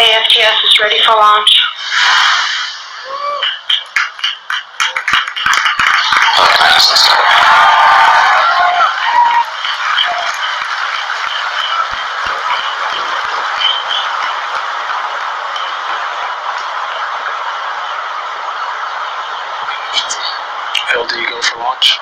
AFTS is ready for launch. LD go for launch.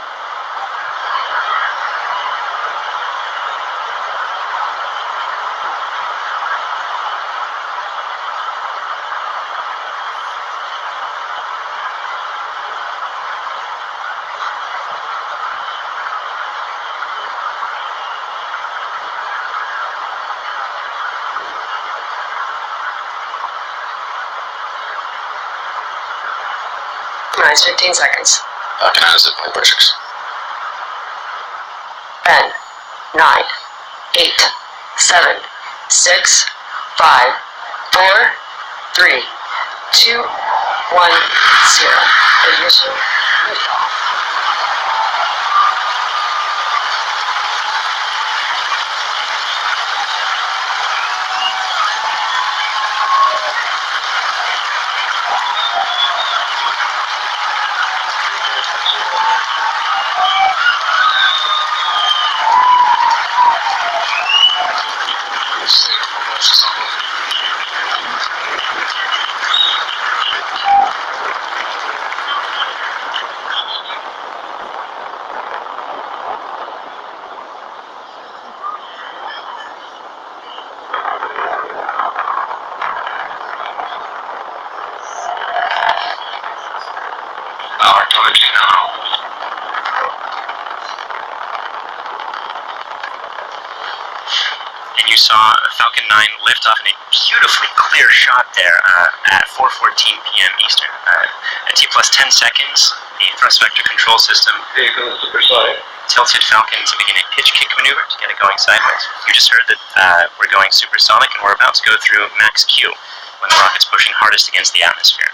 Minus 15 seconds. Can I zip my pressures? 10, 9, 8, 7, 6, 5, 4, 3, 2, 1, 0. Ignition. Liftoff. And you saw a Falcon 9 lift off in a beautifully clear shot there at 4:14 p.m. Eastern. At T plus 10 seconds, the thrust vector control system tilted Falcon to begin a pitch kick maneuver to get it going sideways. You just heard that we're going supersonic and we're about to go through max Q when the rocket's pushing hardest against the atmosphere.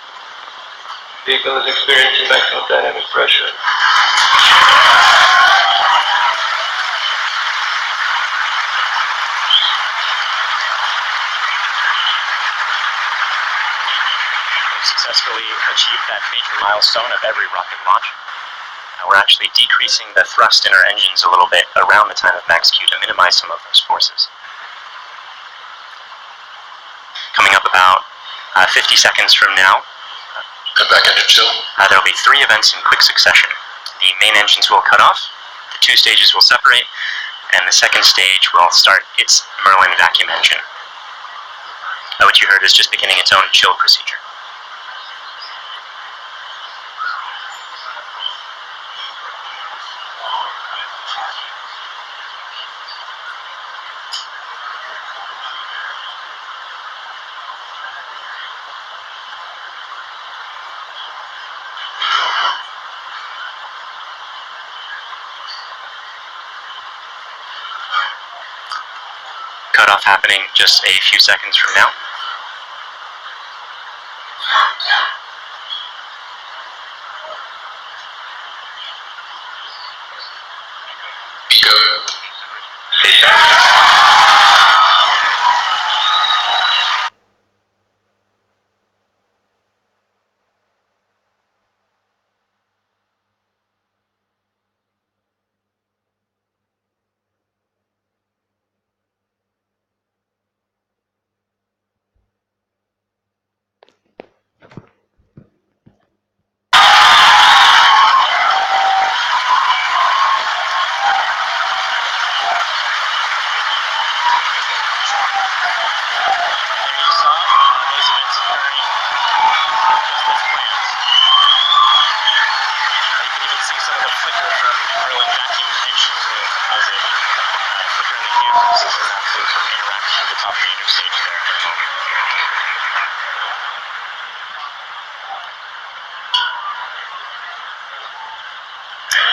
Vehicle is experiencing maximum dynamic pressure. We've successfully achieved that major milestone of every rocket launch. We're actually decreasing the thrust in our engines a little bit around the time of max Q to minimize some of those forces. Coming up about 50 seconds from now, Back engine chill. there will be 3 events in quick succession. The main engines will cut off, the 2 stages will separate, and the second stage will start its Merlin vacuum engine. What you heard is just beginning its own chill procedure. Cutoff happening just a few seconds from now.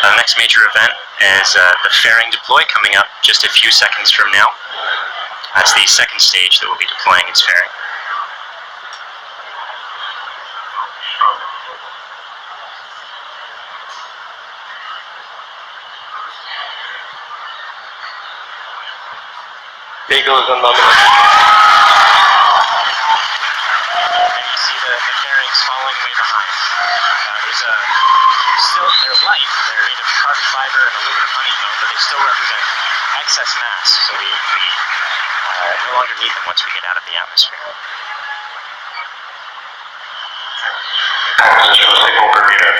The next major event is the fairing deploy coming up just a few seconds from now. That's the second stage that will be deploying its fairing. Vehicle is on nominal. falling way behind. They're light, they're made of carbon fiber and aluminum honeycomb, but they still represent excess mass, so we no longer need them once we get out of the atmosphere. Acquisition signal Bermuda.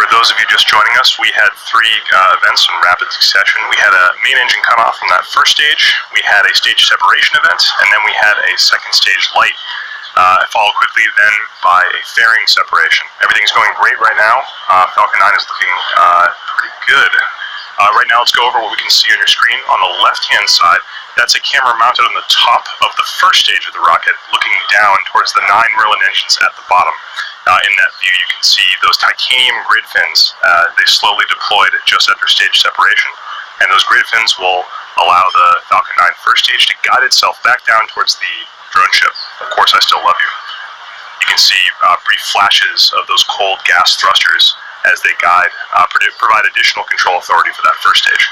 For those of you just joining us, we had three events in rapid succession. We had a main engine cutoff from that first stage, we had a stage separation event, and then we had a second stage light, followed quickly then by a fairing separation. Everything's going great right now. Falcon 9 is looking pretty good. Right now, let's go over what we can see on your screen. On the left-hand side, that's a camera mounted on the top of the first stage of the rocket, looking down towards the 9 Merlin engines at the bottom. In that view, you can see those titanium grid fins. They slowly deployed just after stage separation, and those grid fins will allow the Falcon 9 first stage to guide itself back down towards the drone ship. Of course, I still love you. You can see brief flashes of those cold gas thrusters as they guide, provide additional control authority for that first stage.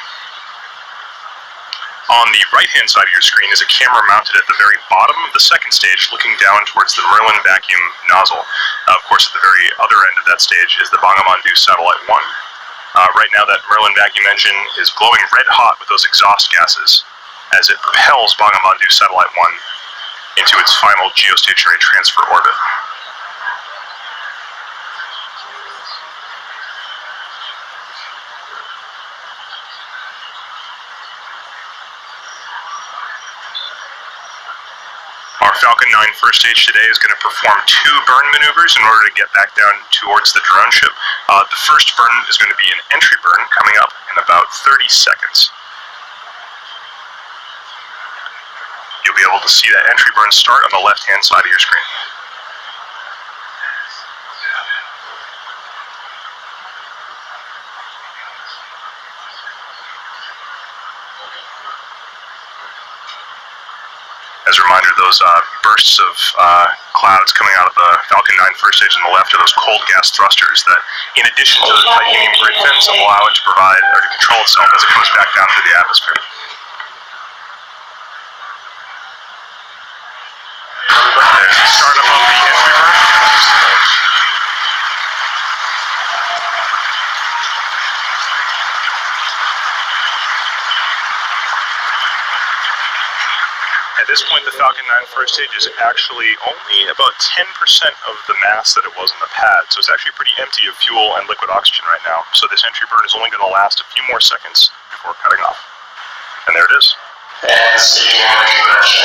On the right-hand side of your screen is a camera mounted at the very bottom of the second stage, looking down towards the Merlin vacuum nozzle. Of course, at the very other end of that stage is the Bangabandu Satellite-1. Right now, that Merlin vacuum engine is glowing red hot with those exhaust gases as it propels Bangabandu Satellite-1 into its final geostationary transfer orbit. Our Falcon 9 first stage today is going to perform 2 burn maneuvers in order to get back down towards the drone ship. The first burn is going to be an entry burn coming up in about 30 seconds. You'll be able to see that entry burn start on the left-hand side of your screen. As a reminder, those bursts of clouds coming out of the Falcon 9 first stage on the left are those cold gas thrusters that, in addition to the titanium grid fins, allow it to provide or to control itself as it comes back down through the atmosphere. There's the startup of the entry burn. At this point, the Falcon 9 first stage is actually only about 10% of the mass that it was on the pad, so it's actually pretty empty of fuel and liquid oxygen right now. So this entry burn is only going to last a few more seconds before cutting off. And there it is. And stage 1 compression.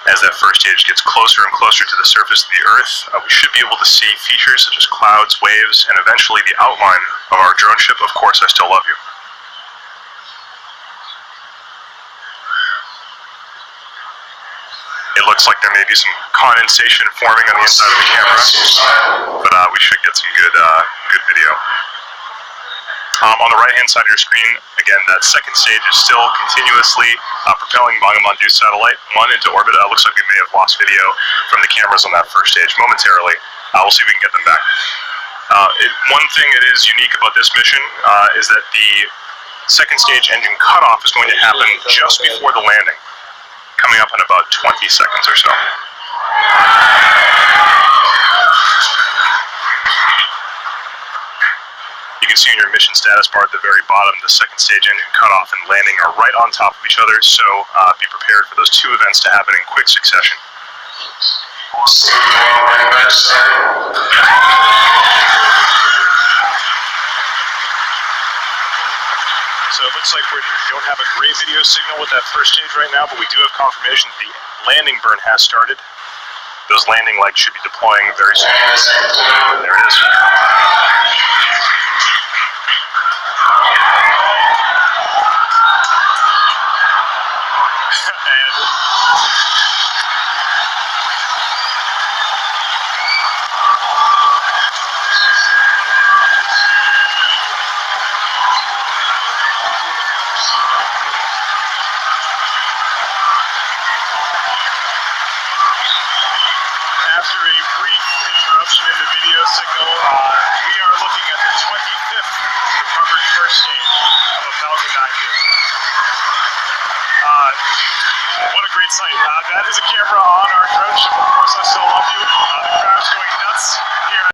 As that first stage gets closer and closer to the surface of the Earth, we should be able to see features such as clouds, waves, and eventually the outline of our drone ship. Of course, I still love you. It looks like there may be some condensation forming on the inside of the camera, but we should get some good video. On the right-hand side of your screen, again, that second stage is still continuously propelling Bangabandu Satellite-1 into orbit. Looks like we may have lost video from the cameras on that first stage momentarily. We'll see if we can get them back. One thing that is unique about this mission is that the second stage engine cutoff is going to happen just before the landing, coming up in about 20 seconds or so. You can see in your mission status bar at the very bottom, the second stage engine cutoff and landing are right on top of each other, so be prepared for those 2 events to happen in quick succession. So it looks like we don't have a great video signal with that first stage right now, but we do have confirmation that the landing burn has started. Those landing lights should be deploying very soon. There it is. sight. That is a camera on our drone ship. Of course, I still love you. The crowd's going nuts here.